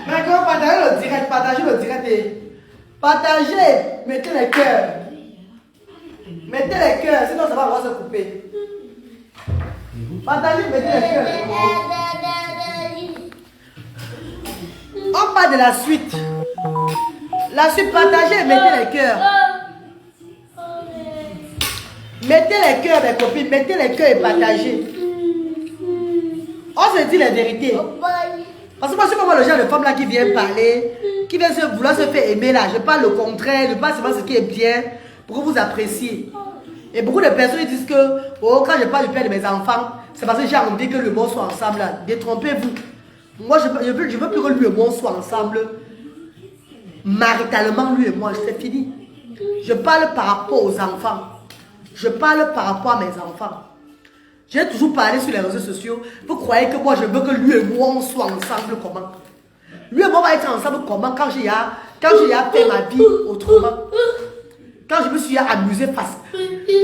Maintenant, partagez le direct et partagez, mettez les cœurs. Mettez les cœurs, sinon ça va avoir se couper. Partagez, mettez les cœurs. On parle de la suite. La suite, partagez, mettez les cœurs. Mettez les cœurs, mes copines, mettez les cœurs et partagez. On se dit la vérité. Parce que moi, c'est pas moi le genre de femme là qui vient parler, qui vient vouloir se faire aimer là. Je parle le contraire, je parle seulement ce qui est bien pour que vous appréciez. Et beaucoup de personnes disent que oh, quand je parle du père de mes enfants, c'est parce que j'ai envie que le monde soit ensemble là. Détrompez-vous. Moi, je veux plus que lui et moi soient ensemble. Maritalement, lui et moi, c'est fini. Je parle par rapport aux enfants. Je parle par rapport à mes enfants. J'ai toujours parlé sur les réseaux sociaux. Vous croyez que moi, je veux que lui et moi, on soit ensemble comment? Lui et moi, on va être ensemble comment? Quand j'ai fait ma vie autrement. Quand je me suis amusé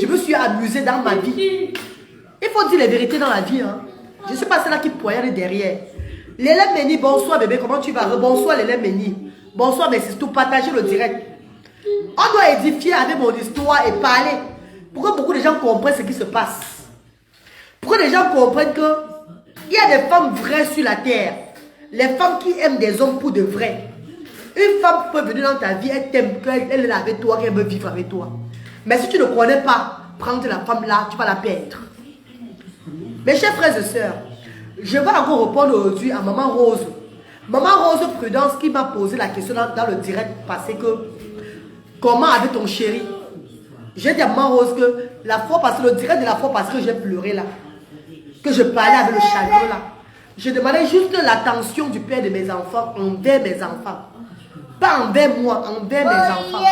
je me suis amusé dans ma vie. Il faut dire les vérités dans la vie. Hein. Je ne suis pas celle-là qui poignarde derrière. L'élève Méni, bonsoir bébé, comment tu vas? Bonsoir l'élève Méni. Bonsoir mes sisters, partagez le direct. On doit édifier avec mon histoire et parler. Pour que beaucoup de gens comprennent ce qui se passe. Pour que les gens comprennent qu'il y a des femmes vraies sur la terre. Les femmes qui aiment des hommes pour de vrai. Une femme peut venir dans ta vie, elle t'aime, elle est avec toi, qu'elle veut vivre avec toi. Mais si tu ne connais pas, prendre la femme là, tu vas la perdre. Mes chers frères et sœurs, je vais encore répondre aujourd'hui à Maman Rose. Maman Rose Prudence qui m'a posé la question dans le direct passé que comment avec ton chéri? J'ai dit à Maman Rose que la fois passée, le direct de la fois passée que j'ai pleuré là, que je parlais avec le chagrin là, je demandais juste l'attention du père de mes enfants envers mes enfants. Pas envers moi, envers mes enfants.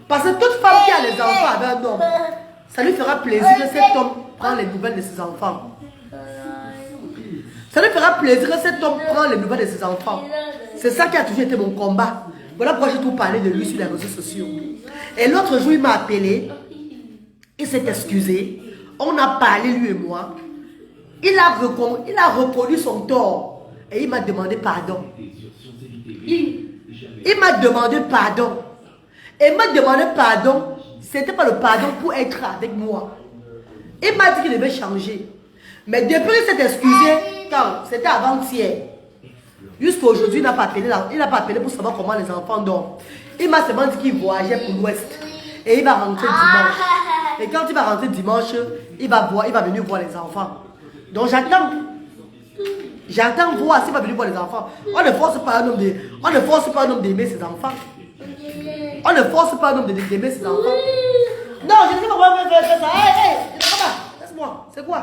Parce que toute femme qui a les enfants avec un homme, ça lui fera plaisir que cet homme prenne les nouvelles de ses enfants. Ça lui fera plaisir que cet homme prenne les nouvelles de ses enfants. C'est ça qui a toujours été mon combat. Voilà pourquoi j'ai tout parlé de lui sur les réseaux sociaux. Et l'autre jour, il m'a appelé. Il s'est excusé. On a parlé, lui et moi. Il a reconnu son tort. Et il m'a demandé pardon. Il m'a demandé pardon. Et il m'a demandé pardon. C'était pas le pardon pour être avec moi. Il m'a dit qu'il devait changer. Mais depuis qu'il s'est excusé, c'était avant-hier. Jusqu'à aujourd'hui, il n'a pas appelé pour savoir comment les enfants dorment. Il m'a seulement dit qu'il voyageait pour l'Ouest. Et il va rentrer dimanche. Et quand il va rentrer dimanche, il va venir voir les enfants. Donc j'attends. J'attends voir s'il va venir voir les enfants. On ne force pas un homme d'aimer ses enfants. On ne force pas un homme d'aimer ses enfants. Non, je ne sais pas comment faire ça. Hé, laisse-moi. C'est quoi?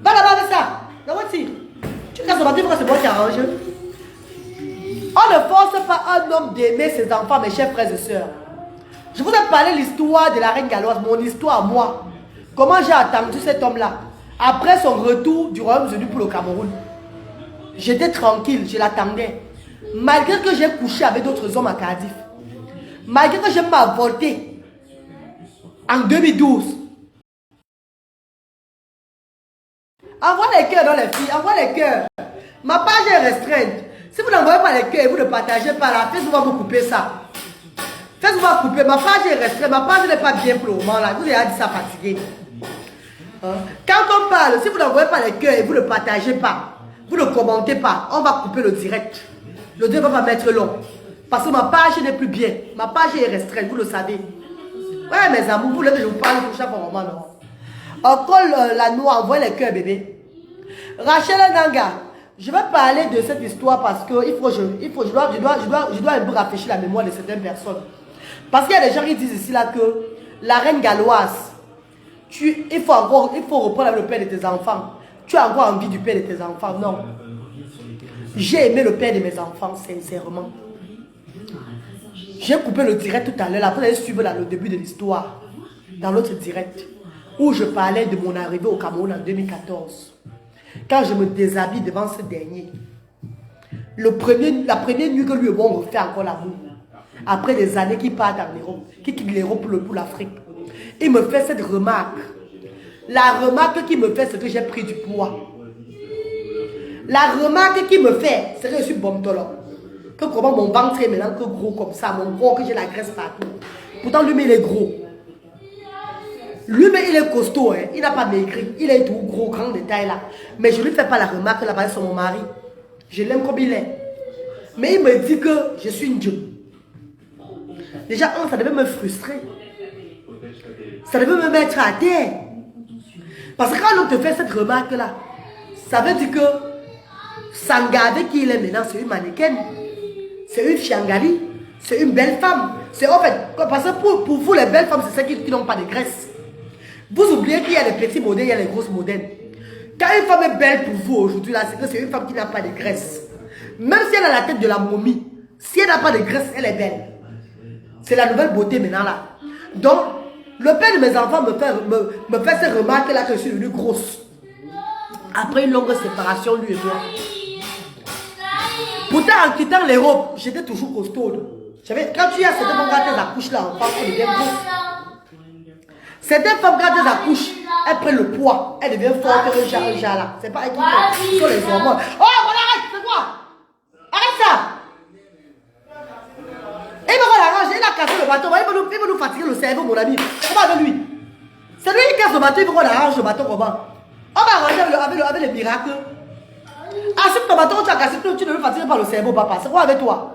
Va là-bas avec ça. Tu casses le matin, c'est moi qui arrange. On ne force pas un homme d'aimer ses enfants, mes chers frères et sœurs. Je vous ai parlé de l'histoire de la reine galloise, mon histoire à moi. Comment j'ai attendu cet homme-là. Après son retour du Royaume-Uni pour le Cameroun. J'étais tranquille, je l'attendais. Malgré que j'ai couché avec d'autres hommes à Cardiff. Malgré que je m'ai avorté en 2012. Envoie les cœurs dans les filles, envoie les cœurs. Ma page est restreinte. Si vous n'envoyez pas les cœurs et vous ne partagez pas là, Facebook va vous couper ça. Facebook va couper, ma page est restreinte, ma page n'est pas bien pour le moment là. Vous avez dit ça fatigué. Quand on parle, si vous n'envoyez pas les cœurs et vous ne partagez pas, vous ne commentez pas, on va couper le direct. Le direct va pas mettre long. Parce que ma page n'est plus bien. Ma page est restreinte, vous le savez. Ouais, mes amours, vous voulez que je vous parle pour chaque moment, non? Encore la noix, envoyez les cœurs, bébé. Rachel Nanga, je vais parler de cette histoire parce que je dois un peu rafraîchir la mémoire de certaines personnes. Parce qu'il y a des gens qui disent ici là que la reine galloise, il faut reprendre avec le père de tes enfants. Tu as encore envie du père de tes enfants. Non. J'ai aimé le père de mes enfants, sincèrement. J'ai coupé le direct tout à l'heure. Après, vous allez suivre le début de l'histoire. Dans l'autre direct. Où je parlais de mon arrivée au Cameroun en 2014. Quand je me déshabille devant ce dernier. La première nuit que lui et moi on refait encore l'amour. après des années qu'il part en Europe, qu'il quitte l'Europe pour l'Afrique. Il me fait cette remarque. La remarque qu'il me fait, c'est que j'ai pris du poids. La remarque qu'il me fait, c'est que je suis bombtolo. Que comment mon ventre est maintenant que gros comme ça, mon corps, que j'ai la graisse partout. Pourtant, lui, il est gros. Lui, mais il est costaud, hein. Il n'a pas maigri. Il est tout gros, grand détail là. Mais je ne lui fais pas la remarque là-bas sur mon mari. Je l'aime comme il est. Mais il me dit que je suis une dieu. Déjà, ça devait me frustrer. Ça devait me mettre à terre. Parce que quand on te fait cette remarque là, ça veut dire que Sangade qui il est maintenant, c'est une mannequin. C'est une Chiangali. C'est une belle femme. C'est en fait, parce que pour vous, les belles femmes, c'est celles qui n'ont pas de graisse. Vous oubliez qu'il y a les petits modèles, il y a les grosses modèles. Quand une femme est belle pour vous aujourd'hui, là, c'est que c'est une femme qui n'a pas de graisse. Même si elle a la tête de la momie, si elle n'a pas de graisse, elle est belle. C'est la nouvelle beauté maintenant là. Donc, le père de mes enfants me fait ces remarques là que je suis devenue grosse. Après une longue séparation, lui et moi. Pourtant, en quittant l'Europe, j'étais toujours costaude. Quand tu as certaines femmes, quand elles accouchent là, en France, elles deviennent grosses. Certaines femmes, quand elles accouchent, elles prennent le poids. Elles deviennent fortes que le genre là. C'est pas elles qui sont les hormones. Oh, voilà, arrête, c'est quoi? Arrête ça! Il me l'arrange, il a cassé le bateau. Il veut nous fatiguer le cerveau, mon ami. Comment avec lui? C'est lui qui casse le bateau, il veut qu'on arrange le bateau comment? On va arranger avec le miracle. Ah, si ton bateau, tu as cassé, tu ne veux fatiguer par le cerveau, papa. C'est quoi avec toi?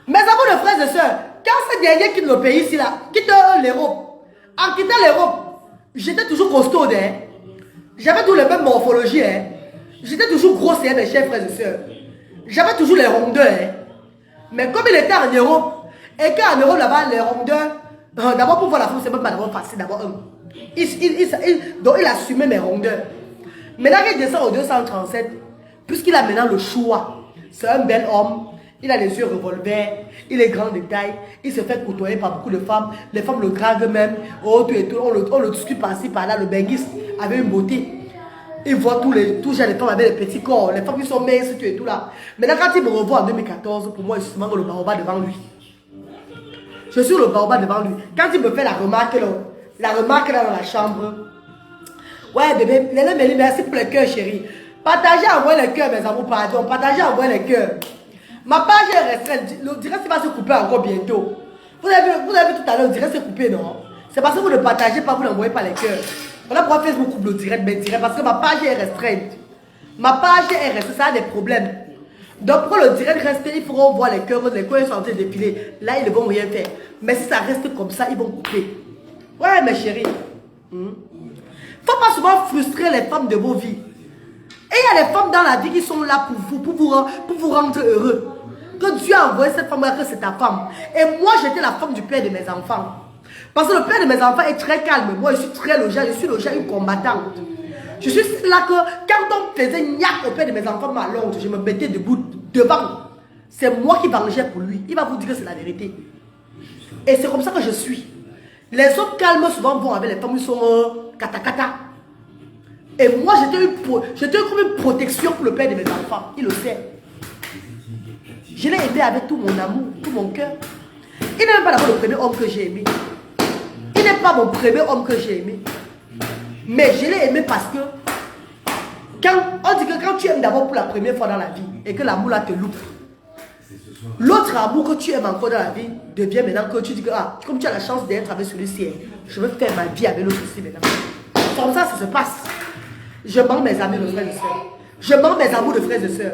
Mes amis de frères et sœurs, quand ces derniers quittent le pays ici, là, quittent l'Europe, en quittant l'Europe, j'étais toujours costaud, hein. J'avais tous les mêmes morphologies, hein. J'étais toujours grosse, hein, mes chers frères et sœurs. J'avais toujours les rondeurs, hein. Mais comme il était en Europe, et qu'en Europe, là-bas, les rondeurs, d'abord pour voir la femme, c'est même pas d'abord facile, d'abord donc il assumait mes rondeurs. Maintenant qu'il descend au 237, puisqu'il a maintenant le choix, c'est un bel homme, il a les yeux revolver, il est grand de taille, il se fait côtoyer par beaucoup de femmes, les femmes le draguent même, oh, tout et tout, on le discute par-ci, par-là, le benguiste avait une beauté. Il voit tous les femmes avec les petits corps, les femmes qui sont minces, tout et tout là. Maintenant quand il me revoit en 2014, pour moi, je suis souvent le baobab devant lui. Je suis le baobab devant lui. Quand il me fait la remarque là dans la chambre, ouais bébé, merci pour les cœurs chérie. Partagez, envoyez les cœurs mes amours, pardon. Partagez, envoyez les cœurs. Ma page est restreinte. Le direct va se couper encore bientôt. Vous avez vu tout à l'heure, le direct s'est coupé, non? C'est parce que vous ne partagez pas, vous n'envoyez pas les cœurs. Voilà pourquoi Facebook coupe le direct, mais direct, parce que ma page est restreinte. Ma page est restreinte, ça a des problèmes. Donc pour le direct rester, il faudra voir les cœurs sont en train de défiler. Là, ils ne vont rien faire. Mais si ça reste comme ça, ils vont couper. Ouais, mes chéris. Faut pas souvent frustrer les femmes de vos vies. Et il y a des femmes dans la vie qui sont là pour vous rendre heureux. Que Dieu a envoyé cette femme-là, que c'est ta femme. Et moi, j'étais la femme du père de mes enfants. Parce que le père de mes enfants est très calme. Moi, je suis très logère. Je suis logère, une combattante. Je suis là que quand on faisait niaque au père de mes enfants, ma longue, je me mettais debout devant. C'est moi qui vengeais pour lui. Il va vous dire que c'est la vérité. Et c'est comme ça que je suis. Les hommes calmes souvent vont avec les femmes qui sont kata. Et moi, j'étais comme une protection pour le père de mes enfants. Il le sait. Je l'ai aimé avec tout mon amour, tout mon cœur. Il n'est même pas d'abord le premier homme que j'ai aimé. Il n'est pas mon premier homme que j'ai aimé. Mais je l'ai aimé parce que on dit que quand tu aimes d'abord pour la première fois dans la vie et que l'amour là te loupe, l'autre amour que tu aimes encore dans la vie devient maintenant que tu dis que comme tu as la chance d'être avec celui-ci, je veux faire ma vie avec l'autre aussi maintenant. Comme ça se passe. Je mens mes amis de frères et sœurs. Je mens mes amours de frères et sœurs.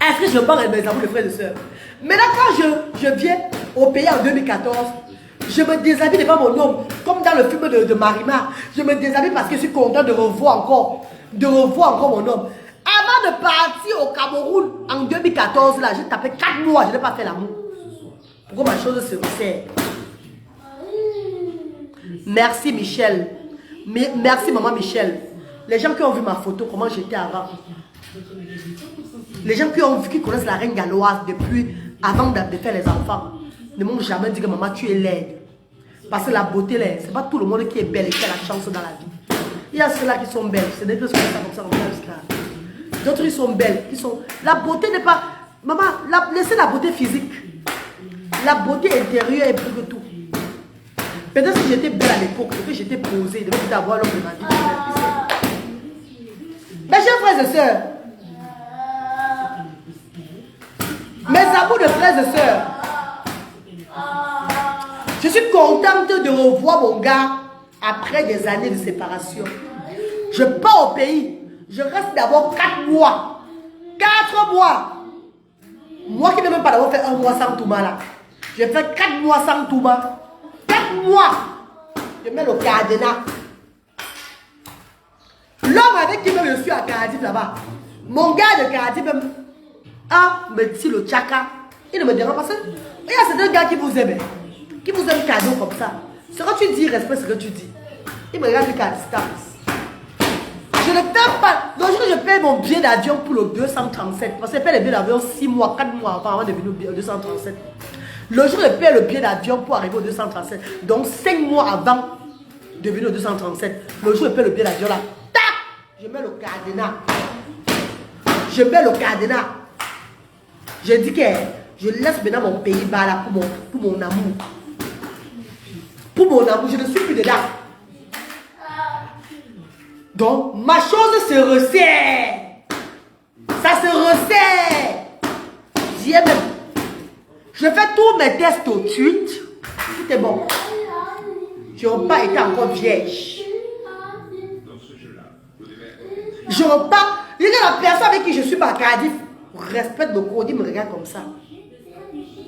Est-ce que je mens mes amours de frères et sœurs? Maintenant quand je viens au pays en 2014, je me déshabille devant mon homme, comme dans le film de Marima. Je me déshabille parce que je suis content de revoir encore mon homme. Avant de partir au Cameroun en 2014, là, j'ai tapé 4 mois, je n'ai pas fait l'amour. Pourquoi ma chose se resserre? Merci Michel. Merci maman Michel. Les gens qui ont vu ma photo, comment j'étais avant. Les gens qui connaissent la reine galloise depuis avant de faire les enfants ne m'ont jamais dit que maman tu es laide. Parce que la beauté, c'est pas tout le monde qui est belle et qui a la chance dans la vie. Il y a ceux-là qui sont belles. C'est des choses comme ça, comme ça. D'autres, ils sont belles. La beauté n'est pas... Maman, laissez la beauté physique. La beauté intérieure est plus que tout. Peut-être si j'étais belle à l'époque, que j'étais posée, je devais avoir l'homme de ma vie. Mes chers frères et sœurs, mes amours de frères et sœurs, je suis contente de revoir mon gars après des années de séparation. Je pars au pays, je reste d'abord 4 mois. 4 mois. Moi qui n'ai même pas d'abord fait 1 mois sans Touma là. J'ai fait 4 mois sans Touma. 4 mois. Je mets le cadenas. L'homme avec qui je suis à Cardiff là-bas, mon gars de Cardiff me dit le tchaka. Il ne me dérange pas ça. C'est un gars qui vous aime. Qui vous aime cadeau comme ça. Ce que tu dis, respecte ce que tu dis. Il me regarde qu'à distance. Je ne paie pas. Donc je paie mon billet d'avion pour le 237. Parce que je paie le billet d'avion 6 mois, 4 mois avant de venir au 237. Le jour où je paie le billet d'avion pour arriver au 237. Donc 5 mois avant de venir au 237. Le jour où je paie le billet d'avion là. Tac! Je mets le cadenas. Je mets le cadenas. Je dis que je laisse maintenant mon pays bas là pour mon amour. Pour mon amour, je ne suis plus dedans. Donc, ma chose se resserre. Ça se resserre. J'y ai même. Je fais tous mes tests tout de suite. Tout est bon. Je n'ai pas été encore vierge. Je repars. Regarde la personne avec qui je suis par Cardiff. Respecte le code, il me regarde comme ça.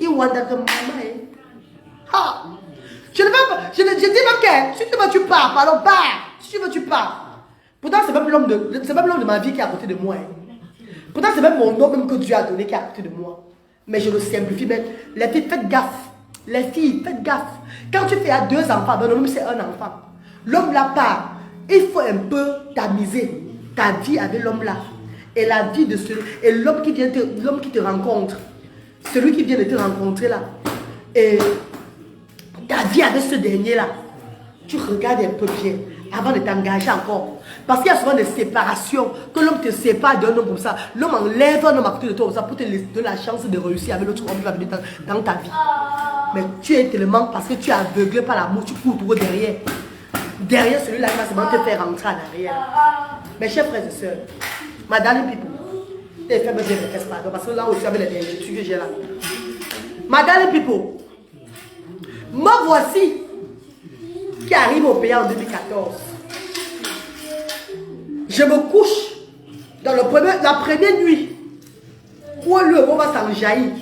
Il wanda que maman est. Ah! Je ne veux pas. Je dis même que si tu veux, tu pars. Pardon, pars. Si tu veux, tu pars. Pourtant, c'est même l'homme de ma vie qui est à côté de moi. Pourtant, c'est même mon nom même que Dieu a donné qui est à côté de moi. Mais je le simplifie. Mais les filles, faites gaffe. Les filles, faites gaffe. Quand tu fais à 2 enfants, ben, l'homme c'est un enfant. L'homme là part. Il faut un peu tamiser ta vie avec l'homme là. Et la vie de celui. Et l'homme qui te rencontre. Celui qui vient de te rencontrer là. Et ta vie avec ce dernier là. Tu regardes un peu bien. Avant de t'engager encore. Parce qu'il y a souvent des séparations. Que l'homme te sépare d'un homme comme ça. L'homme enlève un homme à côté de toi comme ça pour te donner la chance de réussir avec l'autre homme qui va venir dans ta vie. Mais tu es tellement parce que tu es aveuglé par l'amour. Tu cours toujours derrière. Derrière celui-là qui va seulement te faire rentrer en arrière. Mes chers frères et sœurs. Madame Pipou. T'es fait me dire pardon. Parce que là aussi avec les études que j'ai là. Madame Pipou. Me voici. Qui arrive au pays en 2014. Je me couche dans la première nuit où le vent va s'enjaillir.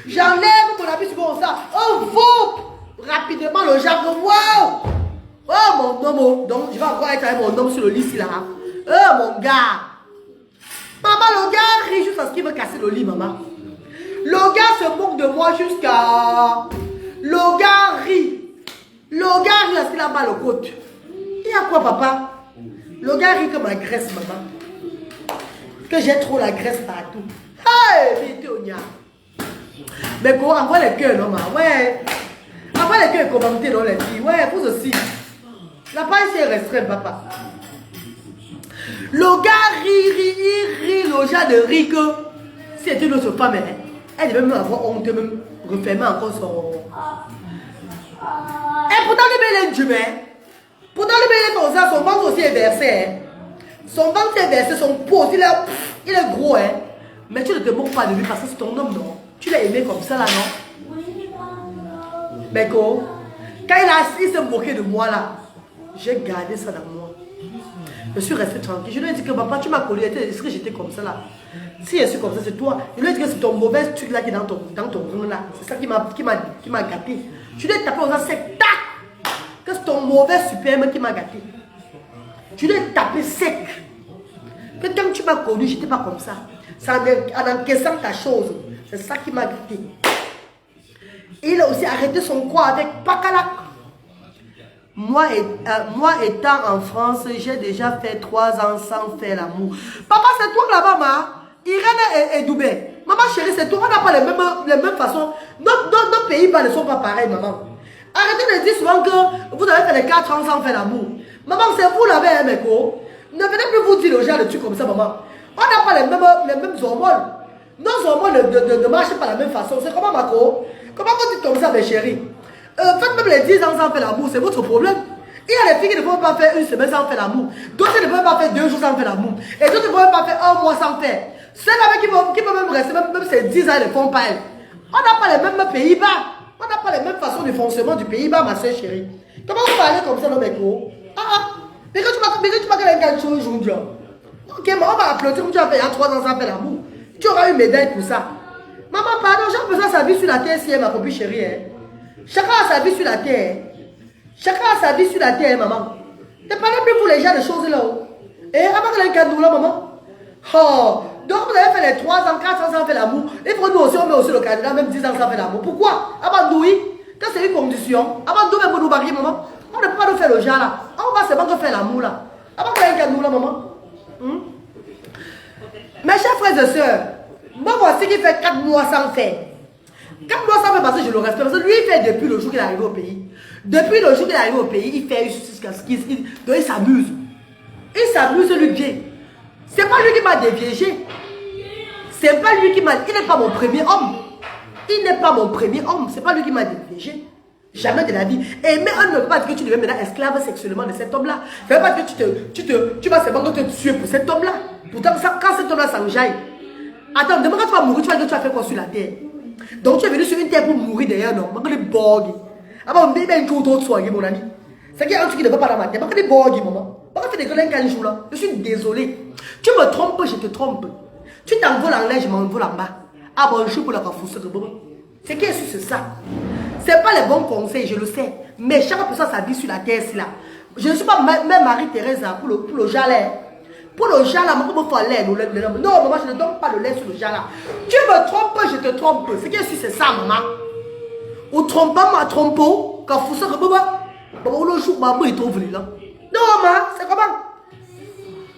J'enlève mon habit sur ça. Oh, vous! Rapidement, le genre, wow! Oh, mon homme. Donc, je vais encore être avec mon homme sur le lit ici là. Oh, mon gars. Maman, le gars rit jusqu'à ce qu'il veut casser le lit, maman. Le gars se moque de moi jusqu'à... Le gars rit. Le gars rit parce qu'il a mal au côte. Il y a quoi, papa? Le gars rit que ma graisse, maman. Que j'ai trop la graisse partout. Hey, vite, on y a. Mais quoi, envoie les cœurs, non, maman? Ouais. Envoie les cœurs commenter dans les filles. Ouais, vous aussi. La page est restreinte, papa. Le gars rit, le genre de rire que si c'était une autre femme, elle devait même avoir honte, même refermer encore son... Et pourtant, le bel est du pourtant, le bel est comme ça, son ventre aussi est versé. Son ventre est versé, son pot, il est gros. Mais tu ne te moques pas de lui parce que c'est ton homme, non? Tu l'as aimé comme ça, là, non? Mais quoi? Quand il s'est moqué de moi, là, j'ai gardé ça dans moi. Je suis resté tranquille. Je lui ai dit que papa, tu m'as collé. Est-ce que j'étais comme ça, là? Si je suis comme ça, c'est toi. Je lui ai dit que c'est ton mauvais truc là qui est dans ton brin là. C'est ça qui m'a gâté. Tu lui as tapé aux sec, tac! Que c'est ton mauvais superbe qui m'a gâté. Tu lui as tapé sec. Que quand tu m'as connu, je n'étais pas comme ça. C'est en encaissant ta chose. C'est ça qui m'a gâté. Et il a aussi arrêté son quoi avec Pacalac. Moi étant en France, j'ai déjà fait 3 ans sans faire l'amour. Papa, c'est toi là-bas, ma. Irène et Doubé. Maman chérie, c'est toi. On n'a pas les mêmes façons. Nos pays-bas ne sont pas pareils, maman. Arrêtez de dire souvent que vous avez fait les 4 ans sans faire l'amour. Maman, c'est vous là-bas, hein, mes co. Ne venez plus vous dire le genre de trucs comme ça, maman. On n'a pas les mêmes hormones. Nos hormones ne marchent pas de la même façon. C'est comment, Marco? Comment quand tu tombes ça, mes chéris? Faites même les 10 ans sans faire l'amour, c'est votre problème. Il y a des filles qui ne peuvent pas faire une semaine sans faire l'amour. D'autres ne peuvent pas faire 2 jours sans faire l'amour. Et d'autres ne peuvent pas faire 1 mois sans faire. Celles-là qui peuvent même rester, même ces 10 ans, elles ne font pas elles. On n'a pas les mêmes Pays-Bas. On n'a pas les mêmes façons de fonctionnement du Pays-Bas, ma soeur chérie. Comment vous parlez comme ça, non, mes gros? Mais quand tu m'as fait quelque chose aujourd'hui. Ok, mais on va applaudir comme tu as fait il y a 3 ans sans faire l'amour. Tu auras une médaille pour ça. Maman, pardon, j'ai besoin de sa vie sur la terre, si elle ma copine chérie. Hein. Chacun a sa vie sur la terre. Chacun a sa vie sur la terre, maman. Ne parlez plus pour les gens de choses là-haut. Et avant que les cadeaux là, maman. Oh, donc vous avez fait les 3 ans, 4 ans sans faire l'amour. Il faut nous aussi, on met aussi le candidat, même 10 ans sans faire l'amour. Pourquoi? Avant oui, quand c'est une condition. Avant nous, même pour nous marier, maman. On ne peut pas nous faire le genre là. On va seulement faire l'amour là. Avant que les cadeaux là, maman. Mes chers frères et sœurs, moi voici qui fait 4 mois sans faire. 4 mois sans faire parce que je le respecte. Parce que lui, il fait depuis le jour qu'il est arrivé au pays. Depuis le jour qu'il est arrivé au pays, il fait donc il s'amuse. Il s'amuse lui bien. C'est pas lui qui m'a déviégé. C'est pas lui qui m'a... Il n'est pas mon premier homme. Il n'est pas mon premier homme. C'est pas lui qui m'a déviégé. Jamais de la vie. Et mais on ne peut pas dire que tu deviens maintenant esclave sexuellement de cet homme-là. Ça ne veut pas dire que tu vas seulement te tuer pour cet homme-là. Pourtant, quand cet homme-là s'enjaille, attends, demain quand tu vas mourir, tu vas dire que tu as fait quoi sur la terre? Donc tu es venu sur une terre pour mourir derrière un homme. Je bogue. Ah bon, mais un jour d'autre soirée, mon ami. C'est qu'il y a un truc qui ne va pas dans ma tête. Je bogue, maman. Je suis désolé. Tu me trompes, je te trompe. Tu t'envoles en l'air, je m'envole en bas. Ah bon, je suis pour la cafousse. C'est qui est sur ça? C'est pas les bons conseils, je le sais. Mais chaque personne sa vie sur la terre, c'est là. Je ne suis pas même Marie-Thérèse pour le jalet. Pour le jalet, comment faut l'air? Non, maman, je ne donne pas le lait sur le jalet. Tu me trompes, je te trompe. C'est qui est sur c'est ça, maman? Ou trompe pas, ma trompe. Quand vous savez, maman, le jour, maman, il trouve là. Non, maman, c'est comment?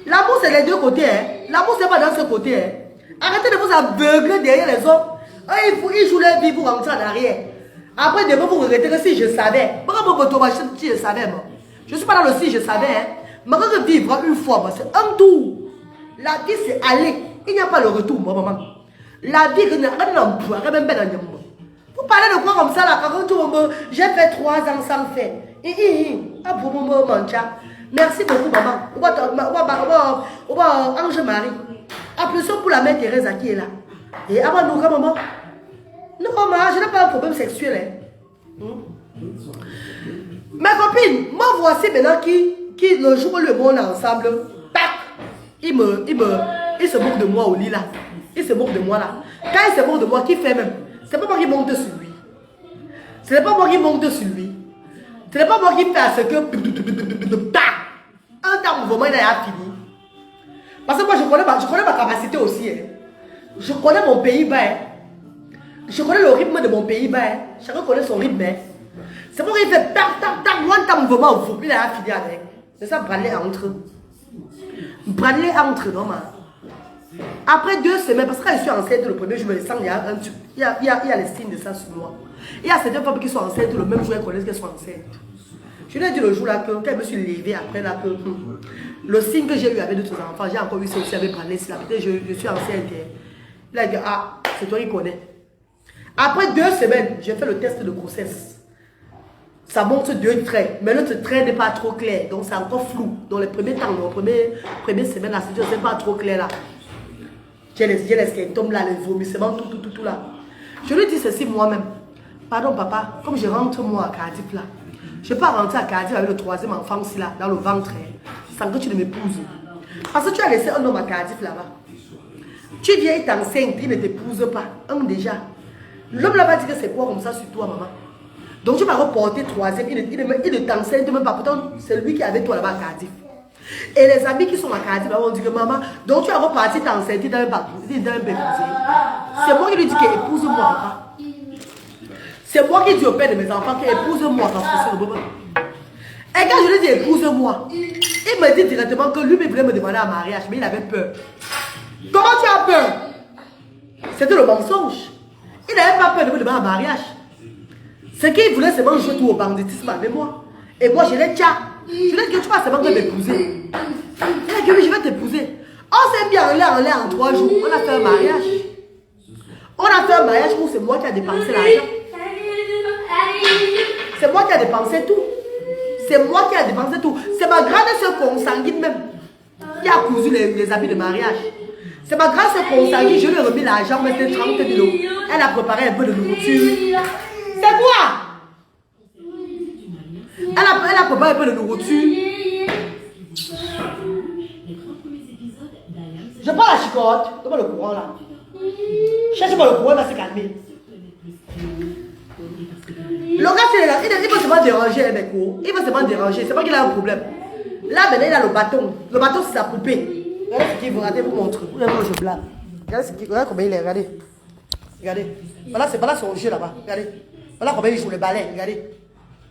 L'amour, c'est les deux côtés. Hein. L'amour, c'est pas dans ce côté. Hein. Arrêtez de vous aveugler derrière les hommes. Ils jouent leur vie pour rentrer en arrière. Après, demain, vous regrettez que si je savais. Si je savais, moi. Je ne suis pas dans le si je savais. Hein. Mais quand je vivre une fois, c'est un tour. La vie, c'est aller. Il n'y a pas le retour, moi, maman. La vie, vous parlez de quoi comme ça, là? Quand j'ai fait 3 ans sans faire. Merci beaucoup, maman. Ange-Marie. Applaudissons pour la mère Thérèse qui est là. Et avant nous, maman. Non, maman, je n'ai pas un problème sexuel. Hein. Ma copine, moi voici maintenant qui le jour où le monde est ensemble, tac, il se moque de moi au lit là. Il se moque de moi là. Quand il se moque de moi, qui fait même? C'est pas moi qui monte sur lui. Ce n'est pas moi qui monte sur lui. Ce n'est pas moi qui fais ce que... Un temps, vraiment, il a fini. Parce que moi, je connais ma capacité aussi. Hein. Je connais mon Pays-Bas. Hein. Je connais le rythme de mon Pays-Bas. Hein. Chacun connaît son rythme. Hein. C'est pourquoi il fait tac, tac, tac, one time vraiment, il a fini avec. C'est ça, branler entre eux. Branler entre eux, non, man. Après 2 semaines, parce que quand je suis enceinte le premier jour, je me sens, il y a les signes de ça sur moi. Il y a certaines femmes qui sont enceintes le même jour, elles connaissent qu'elles sont enceintes. Je lui ai dit le jour là que, quand je me suis levée après là que, le signe que j'ai eu avec d'autres enfants, j'ai encore eu ça aussi avec Branler, c'est là, peut-être je suis enceinte. Il a dit, ah, c'est toi qui connais. Après 2 semaines, j'ai fait le test de grossesse. Ça montre 2 traits, mais l'autre trait n'est pas trop clair, donc c'est encore flou. Dans les premiers temps, dans les premières semaines, la situation n'est pas trop clair là. J'ai les skeletons là, les vomissements, tout là. Je lui dis ceci moi-même. Pardon papa, comme je rentre moi à Cardiff là, je ne peux pas rentrer à Cardiff avec le 3e enfant aussi là, dans le ventre, sans que tu ne m'épouses. Parce que tu as laissé un homme à Cardiff là-bas. Tu viens, il t'enceinte, il ne t'épouse pas. Déjà. L'homme là-bas dit que c'est quoi comme ça sur toi, maman? Donc tu vas reporter 3e, il ne t'enseigne même pas. Pourtant, c'est lui qui est avec toi là-bas à Cardiff. Et les amis qui sont à Cardiff là-bas vont dire que maman, donc tu vas repartir t'enceinte dans un bébé. C'est moi qui lui dis que épouse-moi, papa. C'est moi qui dis au père de mes enfants que épouse-moi quand et quand je lui dis épouse-moi, il me dit directement que lui voulait me demander un mariage, mais il avait peur. Comment tu as peur? C'était le mensonge. Il n'avait pas peur de me demander un mariage. C'est qu'il voulait seulement jouer tout au banditisme avec moi. Et moi, je l'ai dit, je lui ai dit que tu vas seulement m'épouser. Il a dit, oui, je vais t'épouser. On s'est dit en l'air en 3 jours. On a fait un mariage. On a fait un mariage où c'est moi qui a dépensé l'argent. C'est moi qui a dépensé tout. C'est moi qui a dépensé tout. C'est ma grande soeur consanguine même qui a cousu les habits de mariage. C'est ma grande soeur consanguine, je lui ai remis l'argent, mais c'était 30 000 €. Elle a préparé un peu de nourriture. C'est quoi? Elle a préparé un peu de nourriture. Je prends la chicotte. Donne-moi le courant là. Cherche-moi le courant, il va se calmer. Le gars, il va seulement déranger avec vous. Il va seulement déranger. C'est pas qu'il a un problème. Là, maintenant, il a le bâton. Le bâton, c'est sa poupée. Regardez ce qu'il veut. Regardez, vous montre. Vous voyez, je blâme. Regardez combien il est. Regardez. Regardez. Voilà son jeu là-bas. Regardez. Voilà combien il joue le ballet. Regardez.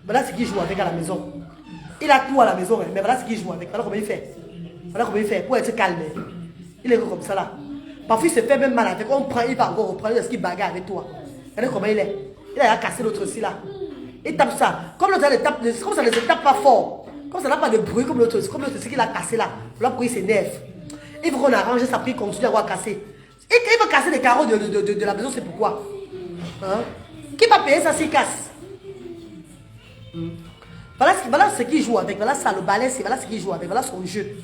Voilà ce qu'il joue avec à la maison. Il a tout à la maison, mais voilà ce qu'il joue avec. Voilà combien il fait. Voilà combien il fait. Pour être calme. Il est comme ça là. Parfois, il se fait même mal avec. On prend, il va encore reprendre ce qu'il bagarre avec toi. Regardez comment il est. Il a cassé l'autre aussi là. Il tape ça. Comme l'autre, comme ça ne se tape pas fort. Comme ça n'a pas de bruit comme l'autre. Comme l'autre, c'est qu'il a cassé là. Voilà pourquoi il s'énerve. Il faut qu'on arrange ça, puis il continue à avoir cassé. Et il va casser les carreaux de la maison, c'est pourquoi. Hein? Qui va payer ça s'il casse? Voilà ce qu'il joue avec. Voilà ça, le balai, c'est voilà ce qu'il joue avec. Voilà son jeu.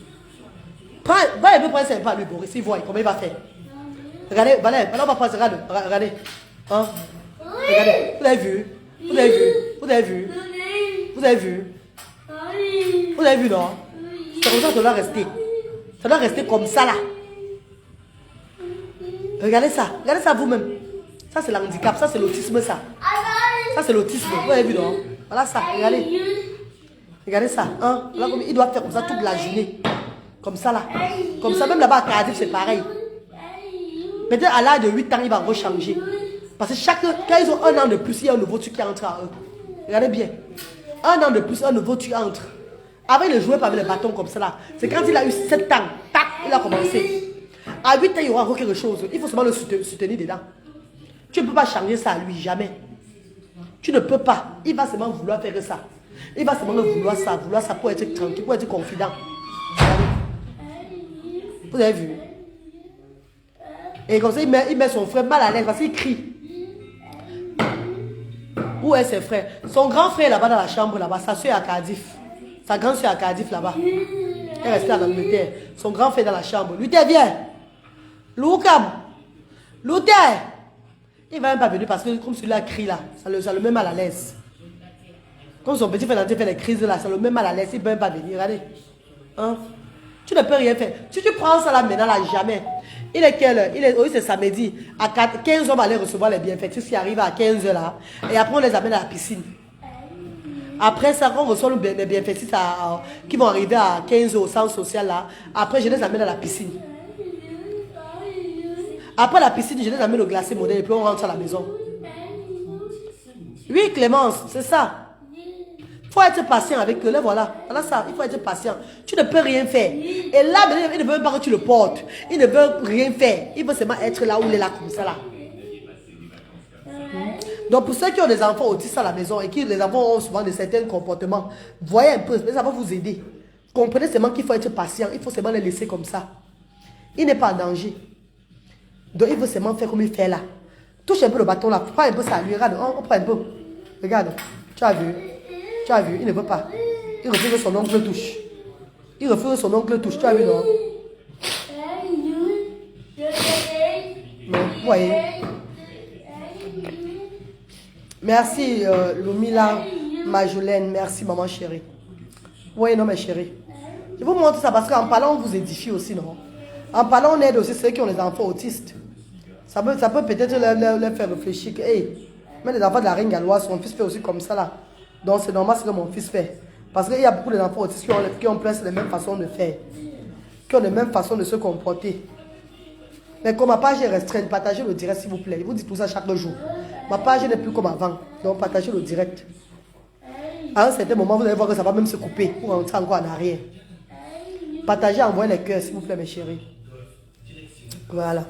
Va un peu prendre ça un peu à lui, Boris. Il voit comment il va faire. Regardez, voilà, on va prendre, regardez. Hein? Regardez, vous avez vu? Vous avez vu? Vous avez vu? Vous avez vu? Vous avez vu, non? C'est comme ça que ça doit rester. Ça doit rester comme ça, là. Regardez ça vous-même. Ça, c'est l'handicap. Ça, c'est l'autisme, ça. Ça, c'est l'autisme. Vous avez vu, non? Voilà ça, regardez. Regardez ça. Hein? Là, il doit faire comme ça toute la journée. Comme ça, là. Comme ça, même là-bas à Cardiff, c'est pareil. Peut-être à l'âge de 8 ans, il va rechanger. Parce que quand ils ont 1 an de plus, il y a un nouveau truc qui entre à eux. Regardez bien. 1 an de plus, un nouveau truc entre. Avant, il ne jouait pas avec le bâton comme ça là. C'est quand il a eu 7 ans, tac, il a commencé. À 8 ans, il y aura encore quelque chose. Il faut seulement le soutenir dedans. Tu ne peux pas changer ça à lui, jamais. Tu ne peux pas. Il va seulement vouloir faire ça. Il va seulement vouloir ça pour être tranquille, pour être confident. Vous avez vu? Et comme ça, il met son frère mal à l'aise parce qu'il crie. Où est ses frères? Son grand frère là-bas dans la chambre, là-bas. Sa soeur à Cardiff. Sa grande soeur à Cardiff là-bas. Elle est restée en Angleterre. Son grand frère dans la chambre. Luther, viens. Loukam. Luther. Il ne va même pas venir parce que comme celui-là crie là, ça le met mal à l'aise. Comme son petit frère fait les crises là, ça le met mal à l'aise. Il ne peut même pas venir. Regardez. Hein? Tu ne peux rien faire. Si tu prends ça là maintenant, là, jamais. Il est quelle heure? Oui, c'est samedi. À 15 h, on va aller recevoir les bienfaiteurs qui arrivent à 15 h là. Et après, on les amène à la piscine. Après ça, on reçoit les bienfaiteurs qui vont arriver à 15 h au centre social là. Après, je les amène à la piscine. Après la piscine, je les amène au glacé modèle et puis on rentre à la maison. Oui, Clémence, c'est ça. Il faut être patient avec eux. Voilà. Voilà ça. Il faut être patient. Tu ne peux rien faire. Et là, il ne veut même pas que tu le portes. Il ne veut rien faire. Il veut seulement être là où il est là, comme ça là. Donc, pour ceux qui ont des enfants autistes à la maison et qui les enfants ont souvent de certains comportements, voyez un peu, ça va vous aider. Comprenez seulement qu'il faut être patient. Il faut seulement les laisser comme ça. Il n'est pas en danger. Donc, il faut seulement faire comme il fait là. Touche un peu le bâton là. Prends un peu ça. Lui, regarde. On prend un peu. Regarde. Tu as vu? Tu as vu, il ne veut pas. Il refuse que son oncle touche. Il refuse que son oncle touche. Tu as vu, non? Non, vous voyez. Merci, Lumila Majolaine. Merci, maman chérie. Vous voyez, non, mes chéris. Je vous montre ça parce qu'en parlant, on vous édifie aussi, non? En parlant, on aide aussi ceux qui ont les enfants autistes. Ça peut peut-être leur faire réfléchir que, hey, mais les enfants de la reine galloise, son fils fait aussi comme ça, là. Donc c'est normal ce que mon fils fait. Parce qu'il y a beaucoup d'enfants autistes qui ont presque les mêmes façons de faire. Qui ont les mêmes façons de se comporter. Mais comme ma page est restreinte, partagez le direct s'il vous plaît. Je vous dis tout ça chaque jour. Ma page n'est plus comme avant. Donc partagez le direct. À un certain moment, vous allez voir que ça va même se couper pour rentrer encore en arrière. Partagez, envoyez les cœurs s'il vous plaît mes chéris. Voilà.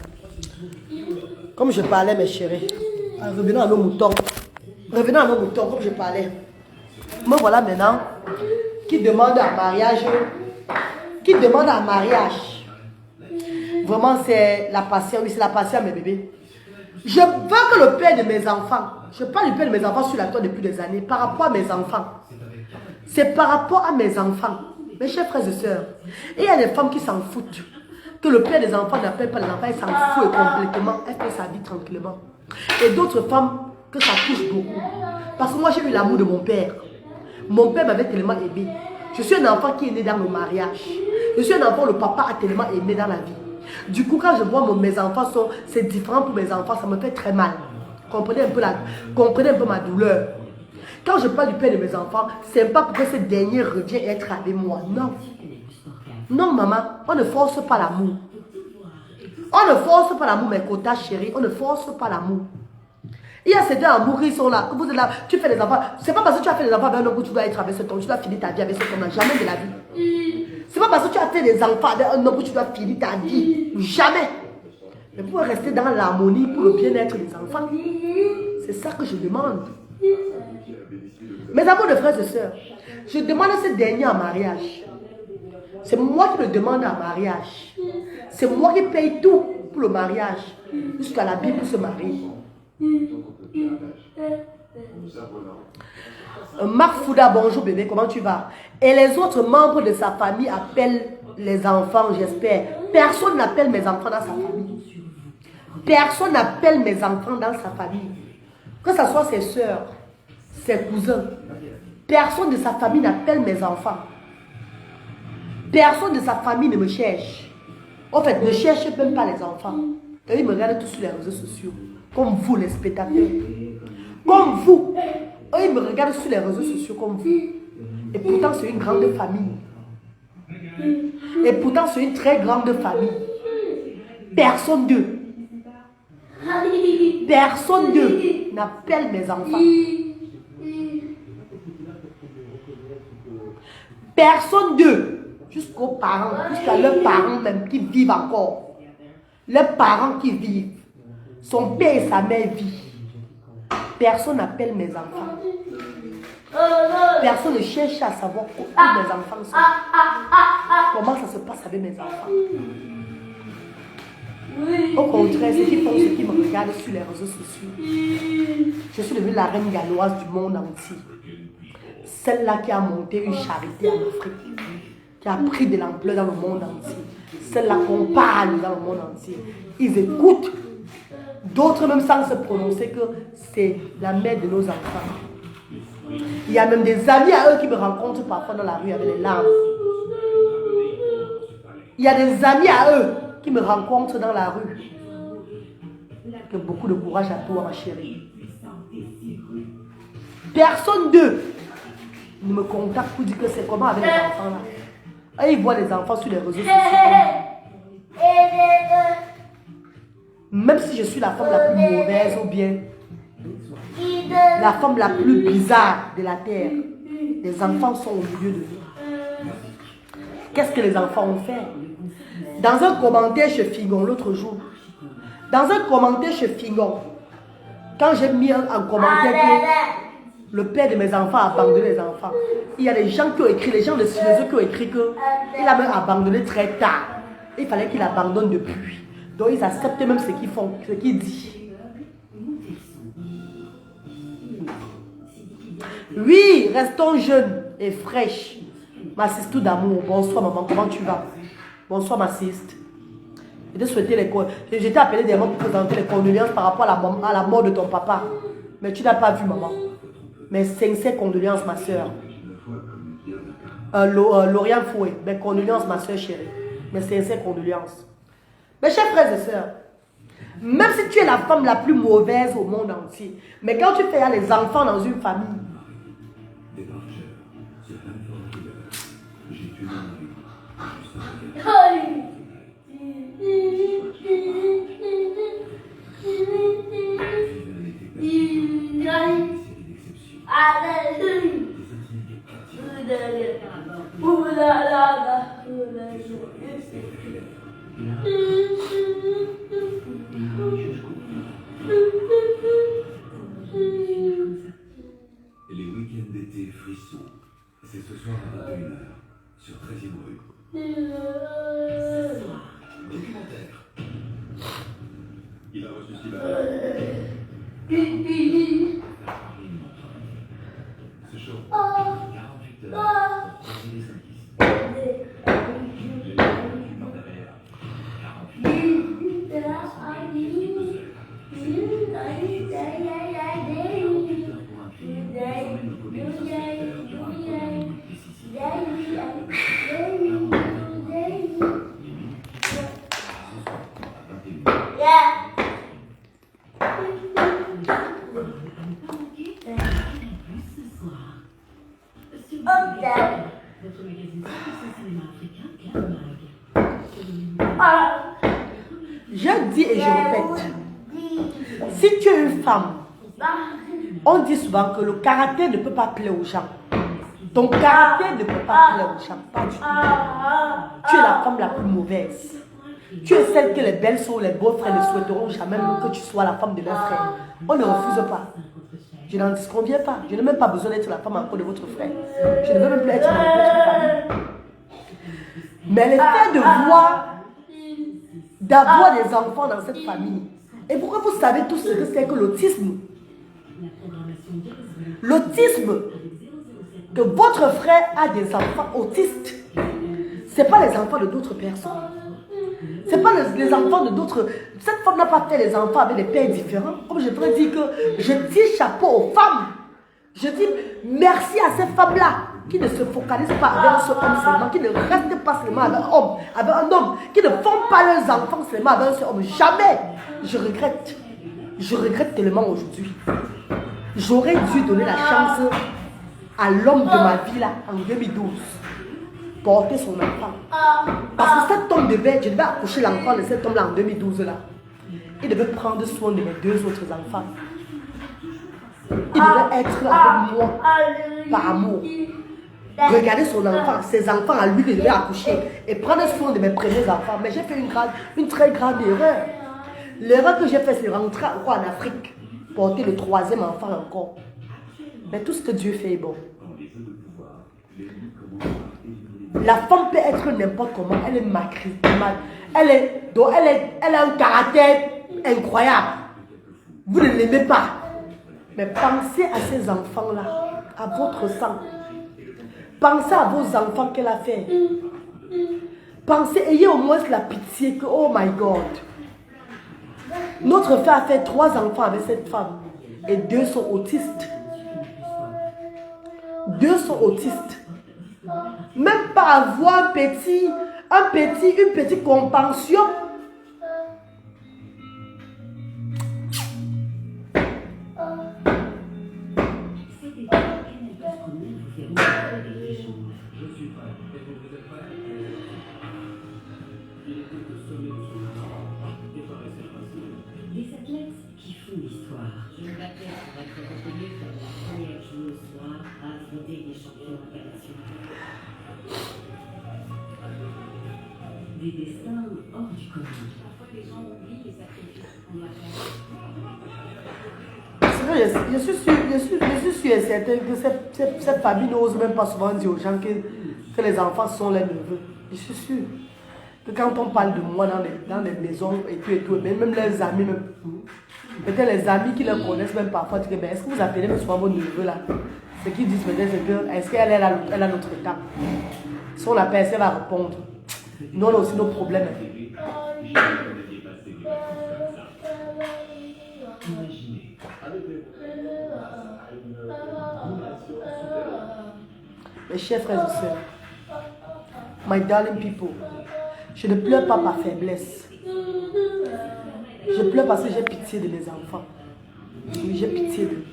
Comme je parlais mes chéris. Revenons à nos moutons. Revenons à nos moutons comme je parlais. Me voilà maintenant qui demande un mariage. Qui demande un mariage. Vraiment, c'est la patience. Oui, c'est la patience, mes bébés. Je veux que le père de mes enfants, je parle du père de mes enfants sur la toile depuis des années, par rapport à mes enfants. C'est par rapport à mes enfants, mes chers frères et sœurs. Et il y a des femmes qui s'en foutent. Que le père des enfants n'appelle pas les enfants, elle s'en fout complètement. Elle fait sa vie tranquillement. Et d'autres femmes, que ça touche beaucoup. Parce que moi, j'ai eu l'amour de mon père. Mon père m'avait tellement aimé. Je suis un enfant qui est né dans le mariage. Je suis un enfant, le papa a tellement aimé dans la vie. Du coup, quand je vois mes enfants, c'est différent pour mes enfants, ça me fait très mal. Comprenez un peu ma douleur. Quand je parle du père de mes enfants, c'est pas pour que ce dernier revienne être avec moi. Non. Non, maman, on ne force pas l'amour. On ne force pas l'amour, mes quotas chéris. On ne force pas l'amour. Il y a certains amours qui sont là. Vous êtes là, tu fais des enfants. C'est pas parce que tu as fait des enfants avec un homme que tu dois être avec cet homme. Tu dois finir ta vie avec cet homme. Jamais de la vie. C'est pas parce que tu as fait des enfants avec un homme que tu dois finir ta vie. Jamais. Mais pour rester dans l'harmonie, pour le bien-être des enfants, c'est ça que je demande. Mes amours de frères et sœurs, je demande à ce dernier en mariage. C'est moi qui le demande en mariage. C'est moi qui paye tout pour le mariage. Jusqu'à la Bible se marie. Marc Fouda, bonjour bébé, comment tu vas? Et les autres membres de sa famille appellent les enfants, j'espère. Personne n'appelle mes enfants dans sa famille. Personne n'appelle mes enfants dans sa famille. Que ce soit ses soeurs, ses cousins. Personne de sa famille n'appelle mes enfants. Personne de sa famille ne me cherche. En fait, ne cherche même pas les enfants. Et ils me regardent tous sur les réseaux sociaux. Comme vous, les spectateurs. Comme vous. Eux, ils me regardent sur les réseaux sociaux comme vous. Et pourtant, c'est une grande famille. Et pourtant, c'est une très grande famille. Personne d'eux. Personne d'eux n'appelle mes enfants. Personne d'eux, jusqu'aux parents, jusqu'à leurs parents même qui vivent encore. Leurs parents qui vivent. Son père et sa mère vivent. Personne n'appelle mes enfants. Personne ne cherche à savoir où mes enfants sont. Comment ça se passe avec mes enfants. Au contraire, ceux qui font, ceux qui me regardent sur les réseaux sociaux. Je suis devenue la reine galloise du monde entier. Celle-là qui a monté une charité en Afrique. Qui a pris de l'ampleur dans le monde entier. Celle-là qu'on parle dans le monde entier. Ils écoutent. D'autres même sans se prononcer que c'est la mère de nos enfants. Il y a même des amis à eux qui me rencontrent parfois dans la rue avec les larmes. Il y a des amis à eux qui me rencontrent dans la rue. Que beaucoup de courage à toi, ma chérie. Personne d'eux ne me contacte pour dire que c'est comment avec les enfants là. Et ils voient les enfants sur les réseaux sociaux. Même si je suis la femme la plus mauvaise ou bien la femme la plus bizarre de la terre, les enfants sont au milieu de nous. Qu'est-ce que les enfants ont fait? Dans un commentaire chez Figon l'autre jour, dans un commentaire chez Figon, quand j'ai mis un commentaire que le père de mes enfants a abandonné les enfants, il y a des gens qui ont écrit, les gens de Silesia qui ont écrit qu'il a même abandonné très tard. Il fallait qu'il abandonne depuis. Donc ils acceptent même ce qu'ils font, ce qu'ils disent. Oui, restons jeunes et fraîches. Ma siste d'amour, bonsoir maman, comment tu vas? Bonsoir ma siste. J'étais appelé des moments pour présenter les condoléances par rapport à la mort de ton papa. Mais tu n'as pas vu maman. Mes sincères condoléances ma soeur. Lauriane Foué, mes condoléances ma soeur chérie. Mes sincères condoléances. Mes chers frères et sœurs, même si tu es la femme la plus mauvaise au monde entier, mais quand tu fais les enfants dans une famille, les week-ends d'été frissons. C'est ce soir à 21h sur 13e rue. Je dis et je répète, si tu es une femme, on dit souvent que le caractère ne peut pas plaire aux gens. Ton caractère ne peut pas plaire aux gens, pas du tout. Tu es la femme la plus mauvaise. Tu es celle que les belles sœurs ou les beaux frères ne souhaiteront jamais que tu sois la femme de leur frère. On ne refuse pas. Je n'en disconviens pas. Je n'ai même pas besoin d'être la femme encore de votre frère. Je ne veux même plus être dans votre famille. Mais le fait de voir, d'avoir des enfants dans cette famille, et pourquoi vous savez tout ce que c'est que l'autisme? L'autisme, que votre frère a des enfants autistes, ce n'est pas les enfants de d'autres personnes. Ce n'est pas les enfants de d'autres. Cette femme n'a pas fait des enfants avec des pères différents. Comme je pourrais dire que je tire chapeau aux femmes. Je dis merci à ces femmes-là qui ne se focalisent pas avec un seul homme seulement, qui ne restent pas seulement avec un homme, avec un homme, qui ne font pas leurs enfants seulement avec un seul homme. Jamais. Je regrette. Je regrette tellement aujourd'hui. J'aurais dû donner la chance à l'homme de ma vie là, en 2012, porter son enfant. Parce que cet homme devait, je devais accoucher l'enfant de cet homme là en 2012 là. Il devait prendre soin de mes deux autres enfants. Il devait être avec moi par amour. Regarder son enfant, ses enfants à lui, il devait accoucher et prendre soin de mes premiers enfants. Mais j'ai fait une très grande erreur. L'erreur que j'ai faite, c'est rentrer encore en Afrique, porter le troisième enfant encore. Mais tout ce que Dieu fait est bon. La femme peut être n'importe comment, elle est maquillée, elle a un caractère incroyable. Vous ne l'aimez pas. Mais pensez à ces enfants-là, à votre sang. Pensez à vos enfants qu'elle a fait. Pensez, ayez au moins la pitié que, oh my God. Notre frère a fait 3 enfants avec cette femme. Et 2 sont autistes. 2 sont autistes. Même pas avoir une petite compassion. Des athlètes qui font l'histoire. Une bataille pour être reconnue comme la première joueuse noire à affronter des champions internationaux. Des destins hors du commun. Parfois les gens oublient les sacrifices qu'on a fait. Je suis sûr et certain que cette famille n'ose même pas souvent dire aux gens que les enfants sont les neveux. Je suis sûr que quand on parle de moi dans les maisons et tout, même les amis, peut-être les amis qui le connaissent même parfois disent, est-ce que vous appelez même souvent vos neveux là? Ce qu'ils disent peut-être c'est que, est-ce qu'elle a notre état? Si on l'appelle, elle va répondre. Nous on a aussi nos problèmes. Mes chers frères et sœurs, my darling people, je ne pleure pas par faiblesse. Je pleure parce que j'ai pitié de mes enfants. Oui, j'ai pitié d'eux.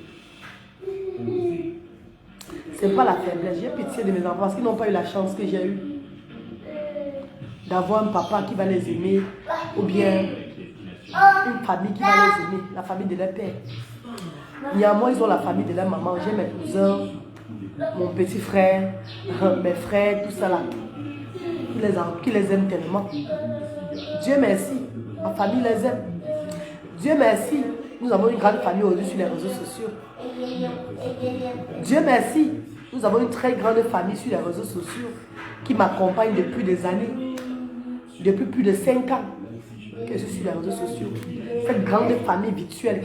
Ce n'est pas la faiblesse, j'ai pitié de mes enfants parce qu'ils n'ont pas eu la chance que j'ai eue d'avoir un papa qui va les aimer ou bien une famille qui va les aimer, la famille de leur père. Néanmoins, ils ont la famille de leur maman. J'ai mes cousins, mon petit frère, mes frères, tout ça là, qui les aiment tellement. Dieu merci, ma famille les aime. Dieu merci, nous avons une grande famille aujourd'hui sur les réseaux sociaux. Dieu merci, nous avons une très grande famille sur les réseaux sociaux qui m'accompagne depuis des années, depuis plus de 5 ans que je suis sur les réseaux sociaux. Cette grande famille virtuelle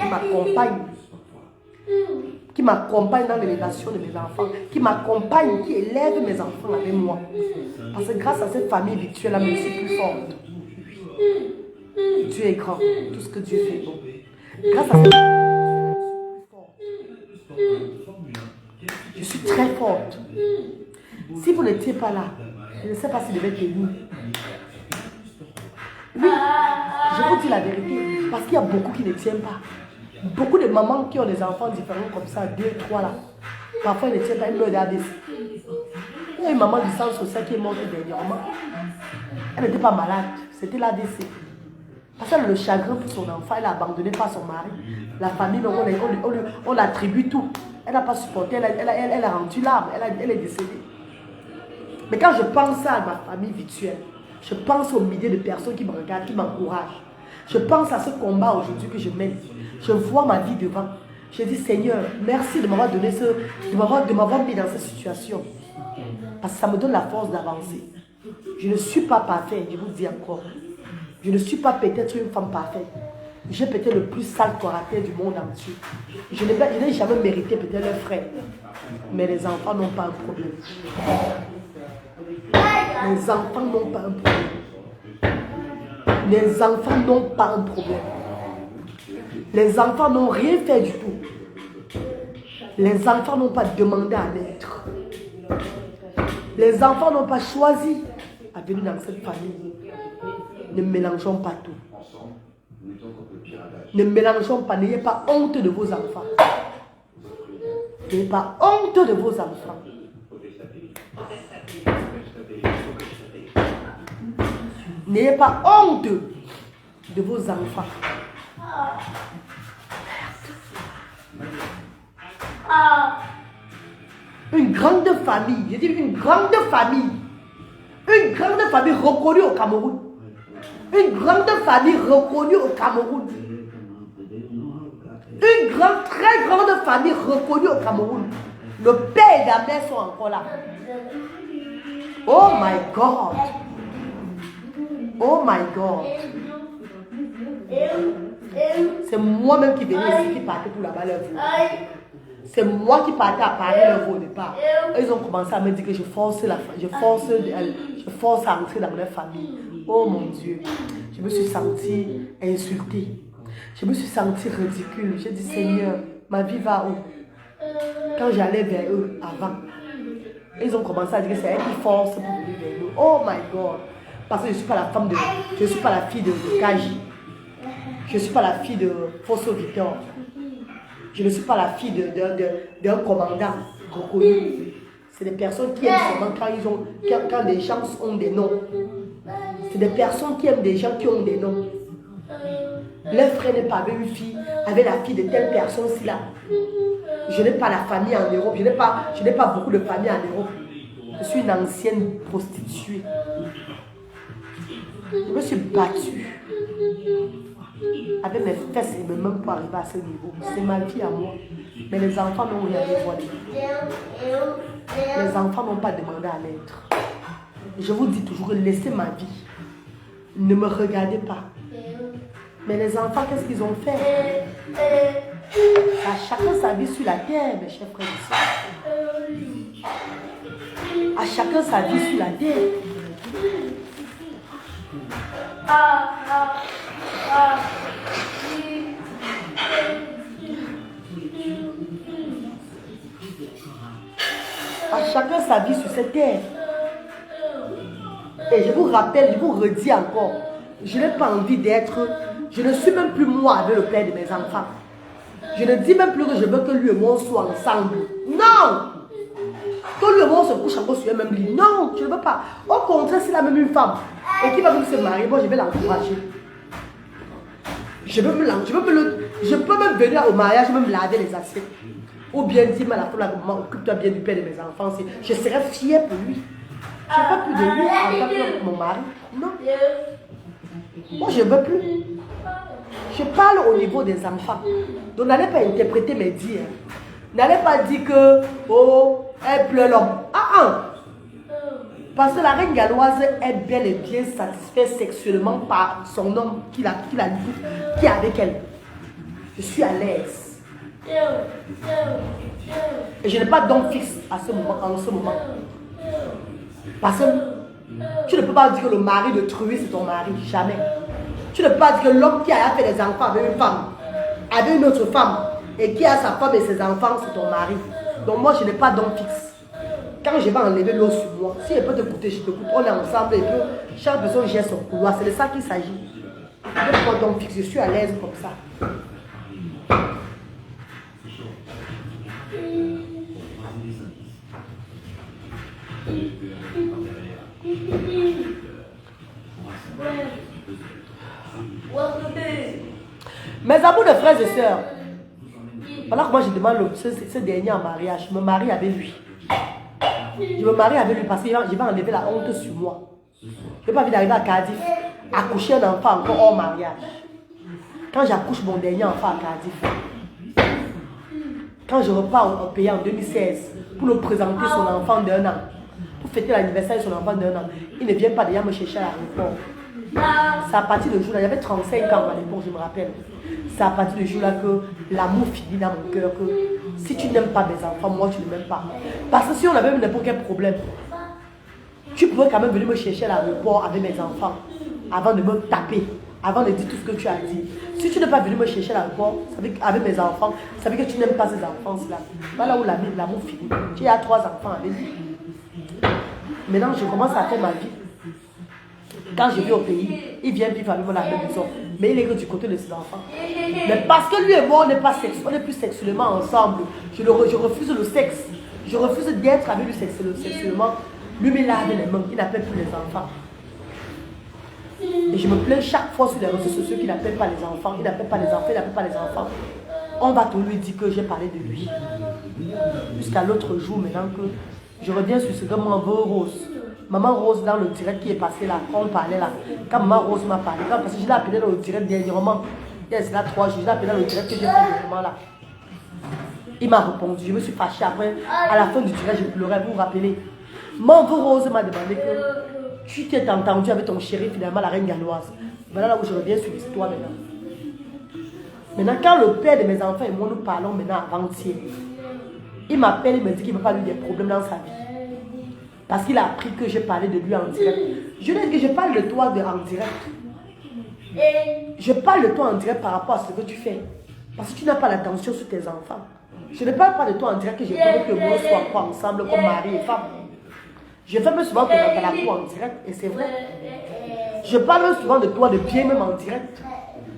qui m'accompagne dans l'élévation de mes enfants, qui m'accompagne, qui élève mes enfants avec moi. Parce que grâce à cette famille virtuelle, je suis plus forte. Dieu est grand, tout ce que Dieu fait est bon. Grâce à cette famille, je suis très forte. Si vous n'étiez pas là, je ne sais pas si je devais tenir. Oui, je vous dis la vérité, parce qu'il y a beaucoup qui ne tiennent pas. Beaucoup de mamans qui ont des enfants différents comme ça, 2, 3 là, parfois ils ne tiennent pas, ils meurent d'ABC. Il y a une maman du centre social qui est morte dernièrement. Elle n'était pas malade, c'était l'AVC. Parce que le chagrin pour son enfant, elle a abandonné par son mari. La famille, on l'attribue tout. Elle n'a pas supporté, elle a rendu l'âme, elle est décédée. Mais quand je pense à ma famille virtuelle, je pense aux milliers de personnes qui me regardent, qui m'encouragent. Je pense à ce combat aujourd'hui que je mène. Je vois ma vie devant. Je dis, Seigneur, merci de m'avoir donné de m'avoir mis dans cette situation. Parce que ça me donne la force d'avancer. Je ne suis pas parfaite, je vous dis encore. Je ne suis pas peut-être une femme parfaite. J'ai peut-être le plus sale caractère du monde entier. Je n'ai jamais mérité peut-être leur frère. Mais les enfants n'ont pas un problème. Les enfants n'ont pas un problème. Les enfants n'ont pas un problème. Les enfants n'ont rien fait du tout. Les enfants n'ont pas demandé à l'être. Les enfants n'ont pas choisi à venir dans cette famille. Ne mélangeons pas tout. Ne mélangeons pas, n'ayez pas honte de vos enfants. N'ayez pas honte de vos enfants. N'ayez pas honte de vos enfants. Une grande famille, je dis une grande famille. Une grande famille reconnue au Cameroun. Une grande famille reconnue au Cameroun. Une très grande famille reconnue au Cameroun. Le père et la mère sont encore là. Oh my God. Oh my God. C'est moi-même qui venais ici, qui partais pour là-bas leur veau. C'est moi qui partais à Paris leur veau au départ. Ils ont commencé à me dire que je force à entrer dans leur famille. Oh mon Dieu. Je me suis sentie insultée. Je me suis sentie ridicule. J'ai dit, Seigneur, ma vie va où? Quand j'allais vers eux avant, ils ont commencé à dire que c'est elle qui force pour venir vers nous. Oh my God. Parce que je ne suis pas la femme de... Je ne suis pas la fille de Kaji. Je ne suis pas la fille de Fosso Victor. Je ne suis pas la fille d'un commandant reconnu. C'est des personnes qui aiment seulement quand des gens ont des noms. C'est des personnes qui aiment des gens qui ont des noms. Leur frère n'est pas avec une fille, avec la fille de telle personne-ci là. Je n'ai pas la famille en Europe. Je n'ai pas beaucoup de famille en Europe. Je suis une ancienne prostituée. Je me suis battue avec mes fesses et mes mains pour arriver à ce niveau. C'est ma vie à moi. Mais les enfants n'ont rien dévoilé. Les enfants n'ont pas demandé à l'être. Je vous dis toujours, laissez ma vie. Ne me regardez pas. Mais les enfants, qu'est-ce qu'ils ont fait? À chacun sa vie sur la terre, mes chers frères et sœurs. À chacun sa vie sur la terre. À chacun sa vie sur cette terre. Et je vous rappelle, je vous redis encore, je n'ai pas envie d'être, je ne suis même plus moi avec le père de mes enfants. Je ne dis même plus que je veux que lui et moi soient ensemble. Non! Que lui et moi on se couche encore sur le même lit. Non, je ne veux pas. Au contraire, s'il a même une femme et qui va même se marier, moi je vais l'encourager. Je peux même venir au mariage, même laver les assiettes. Ou bien dire, mais la femme, occupe-toi bien du père de mes enfants. Je serais fière pour lui. Je ne veux plus de lui en tant que mon mari. Non. Moi, je ne veux plus. Je parle au niveau des enfants. Donc, n'allez pas interpréter mes dires. N'allez pas dire que, oh, elle pleure l'homme. Parce que la reine galloise est bel et bien satisfaite sexuellement par son homme qui est avec elle. Je suis à l'aise. Et je n'ai pas d'homme fixe en ce moment. Parce que tu ne peux pas dire que le mari de Truy c'est ton mari, jamais. Tu ne peux pas dire que l'homme qui a fait des enfants avec une femme, avec une autre femme, et qui a sa femme et ses enfants, c'est ton mari. Donc moi, je n'ai pas d'homme fixe. Quand je vais enlever l'eau sur moi, si elle peut t'écouter, je t'écoute. On est ensemble et puis chaque personne gère son couloir. C'est de ça qu'il s'agit. Je n'ai pas d'homme fixe, je suis à l'aise comme ça. Mes amours de frères et sœurs, voilà comment je demande ce dernier en mariage. Je me marie avec lui. Je me marie avec lui parce que je vais enlever la honte sur moi. Je n'ai pas envie d'arriver à Cardiff, accoucher un enfant encore hors mariage. Quand j'accouche mon dernier enfant à Cardiff, quand je repars au pays en 2016 pour nous présenter son enfant d'1 an, pour fêter l'anniversaire de son enfant d'1 an, il ne vient pas déjà me chercher à l'aéroport. C'est à partir du jour-là, j'avais 35 ans à l'époque, je me rappelle. C'est à partir du jour-là que l'amour finit dans mon cœur, que si tu n'aimes pas mes enfants, moi tu ne m'aimes pas. Parce que si on avait n'importe quel problème, tu pouvais quand même venir me chercher à l'aéroport avec mes enfants, avant de me taper, avant de dire tout ce que tu as dit. Si tu n'es pas venu me chercher à l'aéroport avec mes enfants, ça veut dire que tu n'aimes pas ces enfants-là. Voilà où l'amour finit. Tu as 3 enfants avec lui. Maintenant, je commence à faire ma vie. Quand je vis au pays, il vient vivre avec moi dans la même maison. Mais il est que du côté de ses enfants. Mais parce que lui et moi, on n'est plus sexuellement ensemble. Je refuse le sexe. Je refuse d'être avec lui sexuellement. Lui me lave les mains. Il n'appelle plus les enfants. Et je me plains chaque fois sur les réseaux sociaux qu'il n'appelle pas les enfants. Il n'appelle pas les enfants. Il n'appelle pas les enfants. On va tout lui dire que j'ai parlé de lui. Jusqu'à l'autre jour, maintenant que je reviens sur ce que maman veut Rose. Maman Rose, dans le direct qui est passé là, quand on parlait là, quand maman Rose m'a parlé, parce que je l'ai appelé dans le direct dernièrement, il y a 3 jours, je l'ai appelé dans le direct que j'ai fait dernièrement là. Il m'a répondu, je me suis fâchée après, à la fin du direct, je pleurais, vous vous rappelez. Maman Rose m'a demandé que tu t'es entendu avec ton chéri, finalement, la reine galloise. Voilà là où je reviens sur l'histoire maintenant. Maintenant, quand le père de mes enfants et moi nous parlons maintenant avant-hier, il m'appelle, il me dit qu'il ne veut pas lui des problèmes dans sa vie. Parce qu'il a appris que j'ai parlé de lui en direct. Je lui ai dit que je parle de toi en direct. Je parle de toi en direct par rapport à ce que tu fais. Parce que tu n'as pas l'attention sur tes enfants. Je ne parle pas de toi en direct que j'ai voulu que nous soyons quoi ensemble comme mari et femme. Je fais même souvent que dans la cour en direct et c'est vrai. Je parle même souvent de toi de bien même en direct.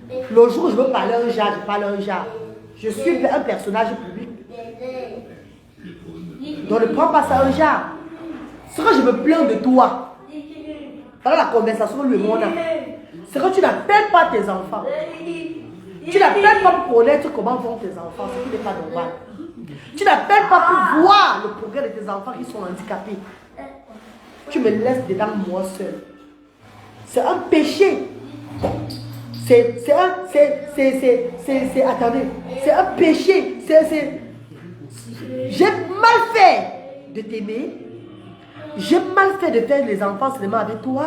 Le jour où je veux parler un genre, je parle un genre. Je suis un personnage public. Donc ne prends pas ça un genre. Ce que je me plains de toi, dans la conversation que lui et moi on a, c'est que tu n'appelles pas tes enfants. Tu n'appelles pas pour connaître comment vont tes enfants, ce qui n'est pas normal. Tu n'appelles pas pour voir le progrès de tes enfants qui sont handicapés. Tu me laisses dedans moi seul. C'est un péché. Attendez, c'est un péché. J'ai mal fait de t'aimer. J'ai mal fait de faire les enfants seulement avec toi.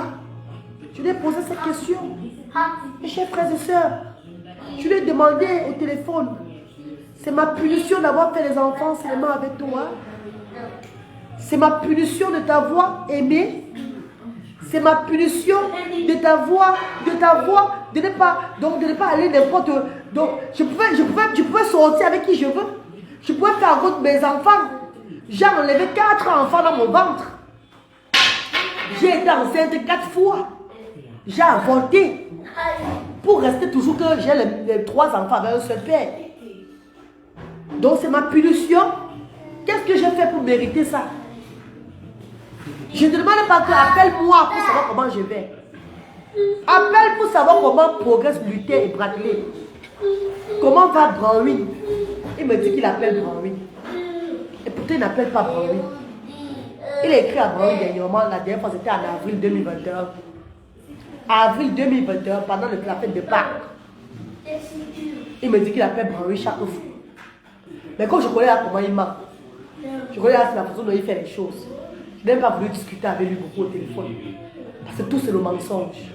Je lui ai posé cette question. Mes chers frères et sœurs, je lui ai demandé au téléphone, c'est ma punition d'avoir fait les enfants seulement avec toi. C'est ma punition de t'avoir aimé. C'est ma punition de ne pas aller n'importe où. Donc, je pouvais sortir avec qui je veux. Je pouvais faire route mes enfants. J'ai enlevé 4 enfants dans mon ventre. J'ai été enceinte 4 fois. J'ai avorté. Pour rester toujours que j'ai les 3 enfants avec un seul père. Donc c'est ma punition. Qu'est-ce que j'ai fait pour mériter ça? Je ne demande pas que appelle-moi pour savoir comment je vais. Appelle pour savoir comment progresse Luther et Bradley. Comment va Branwyn? Il me dit qu'il appelle Branwyn. Et pourtant il n'appelle pas Branwyn. Il a écrit à Branwyn dernièrement, la dernière fois c'était en avril 2021. Avril 2021, pendant la fête de Pâques. Il me dit qu'il appelle Branwyn chaque fois. Mais quand je connais là comment il ment, je connais là la façon dont il fait les choses. Je n'ai même pas voulu discuter avec lui beaucoup au téléphone. Parce que tout c'est le mensonge.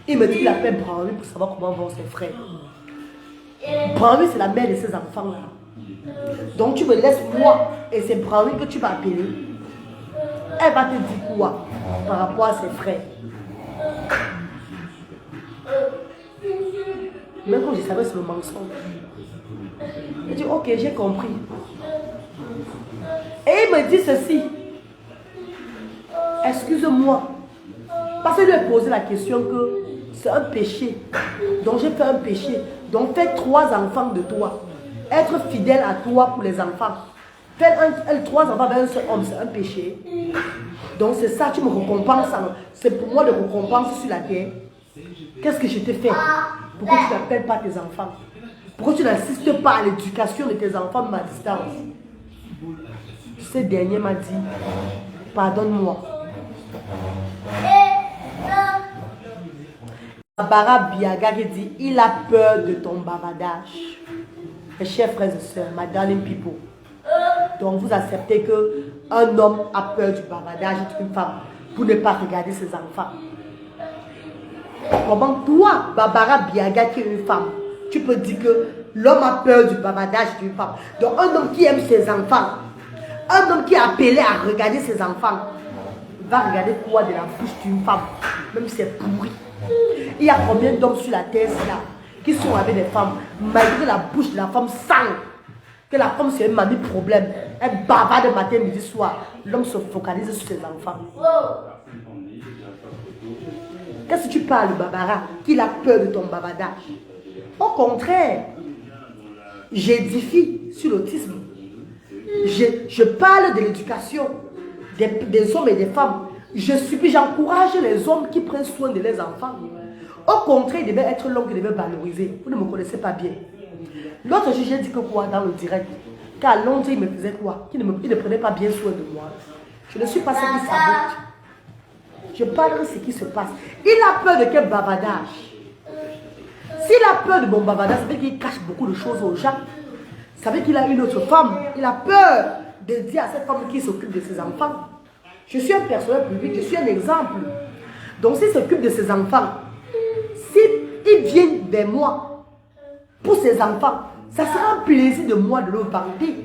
Il me dit qu'il appelle Branwyn pour savoir comment vont ses frères. Branwyn c'est la mère de ses enfants là. Donc tu me laisses moi et c'est Branwyn que tu vas appeler. Elle va te dire quoi par rapport à ses frères. Même quand je savais c'est le mensonge. Il dit ok j'ai compris. Et il me dit ceci. Excuse-moi. Parce que je lui ai posé la question que c'est un péché. Donc j'ai fait un péché. Donc fais 3 enfants de toi. Être fidèle à toi pour les enfants. Faire 3 enfants avec un seul homme, c'est un péché. Donc c'est ça, tu me récompenses. C'est pour moi de récompense sur la terre. Qu'est-ce que je t'ai fait? Pourquoi tu n'appelles pas tes enfants? Pourquoi tu n'assistes pas à l'éducation de tes enfants à distance? Ce dernier m'a dit, pardonne-moi. Barbara Biaga qui dit, il a peur de ton bavardage. Mes chers frères et sœurs, my darling people. Donc vous acceptez qu'un homme a peur du bavardage d'une femme pour ne pas regarder ses enfants. Comment toi, Barbara Biaga qui est une femme, tu peux dire que l'homme a peur du bavardage d'une femme? Donc un homme qui aime ses enfants, un homme qui est appelé à regarder ses enfants, va regarder quoi de la bouche d'une femme, même si c'est pourri. Il y a combien d'hommes sur la terre là qui sont avec des femmes, malgré la bouche de la femme sent que la femme c'est un mami problème, elle bavarde matin, midi, soir. L'homme se focalise sur ses enfants. Qu'est-ce que tu parles, Barbara, qu'il a peur de ton bavardage? Au contraire, j'édifie sur l'autisme. Je parle de l'éducation des hommes et des femmes. J'encourage les hommes qui prennent soin de leurs enfants. Au contraire, il devait être l'homme qui devait valoriser. Vous ne me connaissez pas bien. L'autre jour, j'ai dit que quoi dans le direct? Qu'à Londres, il me faisait quoi? Il ne prenait pas bien soin de moi. Je ne suis pas celle qui sabote. Je parle de ce qui se passe. Il a peur de quel bavardage? S'il a peur de mon bavardage, ça veut dire qu'il cache beaucoup de choses aux gens. Ça veut dire qu'il a une autre femme. Il a peur de dire à cette femme qui s'occupe de ses enfants. Je suis un personnage public, je suis un exemple. Donc s'il s'occupe de ses enfants, s'il vient vers moi pour ses enfants, ça sera un plaisir de moi de le vanter.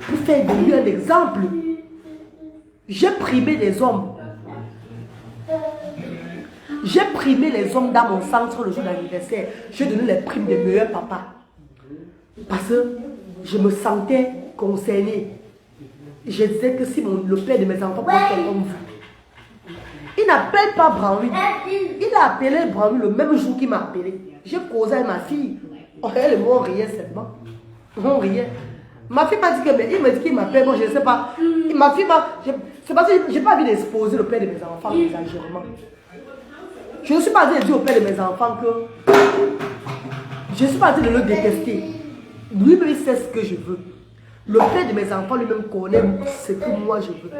Pour faire de lui un exemple. J'ai primé les hommes. J'ai primé les hommes dans mon centre le jour d'anniversaire. J'ai donné les primes des meilleurs papas. Parce que je me sentais concernée. Je disais que si le père de mes enfants pouvait faire comme vous. Il n'appelle pas Branly. Il a appelé Branly le même jour qu'il m'a appelé. J'ai causé avec ma fille. Elle et moi, on riait seulement. On riait. Ma fille m'a dit que, mais il m'a dit qu'il m'appelle, moi je ne sais pas. Ma fille m'a. C'est parce que je n'ai pas envie d'exposer le père de mes enfants exagérément. Je ne suis pas en train de dire au père de mes enfants que. Je ne suis pas en train de le détester. Lui-même, il sait ce que je veux. Le père de mes enfants lui-même connaît ce que moi je veux.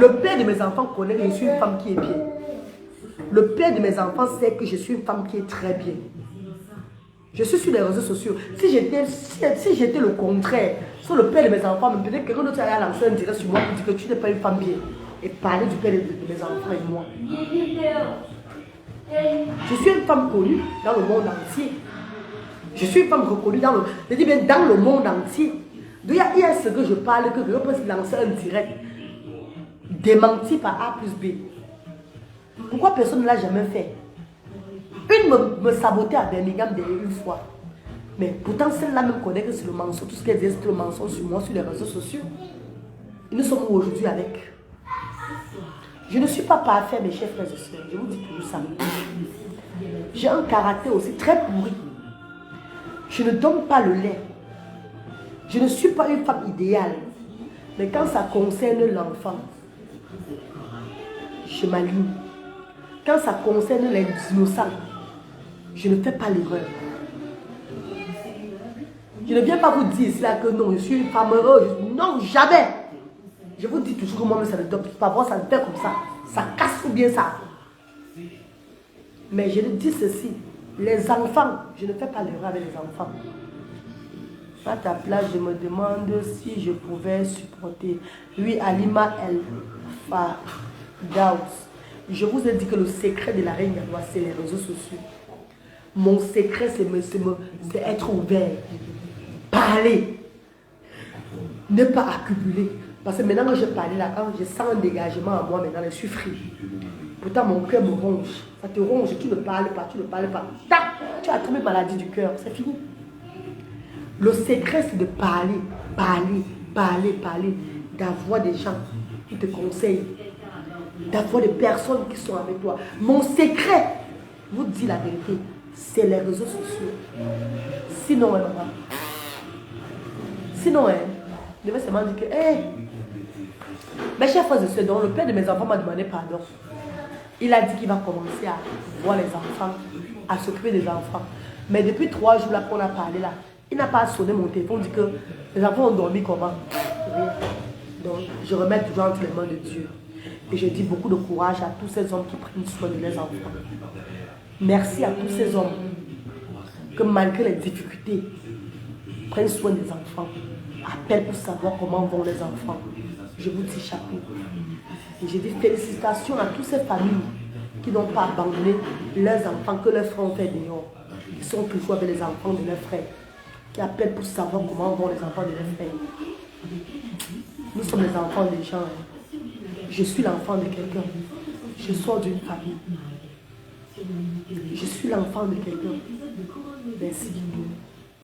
Le père de mes enfants connaît que je suis une femme qui est bien. Le père de mes enfants sait que je suis une femme qui est très bien. Je suis sur les réseaux sociaux. Si j'étais le contraire, sur le père de mes enfants, peut-être que quelqu'un d'autre allait lancer un direct sur moi pour dire que tu n'es pas une femme bien. Et parler du père de mes enfants et moi. Je suis une femme connue dans le monde entier. Je suis une femme reconnue dans le monde entier. Donc il y a ce que je parle, que je peux lancer un direct. Démenti par A plus B. Pourquoi personne ne l'a jamais fait? Une me sabotait à Birmingham une fois. Mais pourtant celle-là me connaît que c'est le mensonge. Tout ce qu'elle dit c'est le mensonge sur moi, sur les réseaux sociaux. Et nous sommes aujourd'hui avec. Je ne suis pas parfait, mes chers frères et sœurs. Je vous dis toujours ça. J'ai un caractère aussi très pourri. Je ne donne pas le lait. Je ne suis pas une femme idéale. Mais quand ça concerne l'enfant, je m'aligne. Quand ça concerne les innocents, je ne fais pas l'erreur. Je ne viens pas vous dire cela que non, je suis une femme heureuse. Non, jamais. Je vous dis toujours que moi, ça ne donne pas voir, ça ne fait comme ça. Ça casse ou bien ça. Mais je le dis ceci. Les enfants, je ne fais pas l'erreur avec les enfants. À ta place, je me demande si je pouvais supporter. Oui, Alima El Fadaous. Je vous ai dit que le secret de la reine Yadoua, c'est les réseaux sociaux. Mon secret, c'est être ouvert. Parler. Ne pas accumuler. Parce que maintenant que je parle là, quand je sens un dégagement à moi, maintenant je suis free. Pourtant, mon cœur me ronge. Ça te ronge, tu ne parles pas, tu ne parles pas. Tac, tu as trouvé maladie du cœur, c'est fini. Le secret, c'est de parler, d'avoir des gens qui te conseillent, d'avoir des personnes qui sont avec toi. Mon secret, je vous dis la vérité, c'est les réseaux sociaux. Sinon, je vais seulement dire que, mes chers frères et sœurs, donc le père de mes enfants m'a demandé pardon. Il a dit qu'il va commencer à voir les enfants, à s'occuper des enfants. Mais depuis 3 jours là qu'on a parlé là, il n'a pas sonné mon téléphone, il dit que les enfants ont dormi comment? Rien. Donc je remets toujours entre les mains de Dieu. Et je dis beaucoup de courage à tous ces hommes qui prennent soin de leurs enfants. Merci à tous ces hommes que malgré les difficultés, prennent soin des enfants. Appellent pour savoir comment vont les enfants. Je vous dis chapeau. Et je dis félicitations à toutes ces familles qui n'ont pas abandonné leurs enfants que leurs frères ont fait dehors. Ils sont toujours avec les enfants de leurs frères. Qui appellent pour savoir comment vont les enfants de leurs frères. Nous sommes les enfants des gens. Je suis l'enfant de quelqu'un. Je sors d'une famille. Je suis l'enfant de quelqu'un. Merci.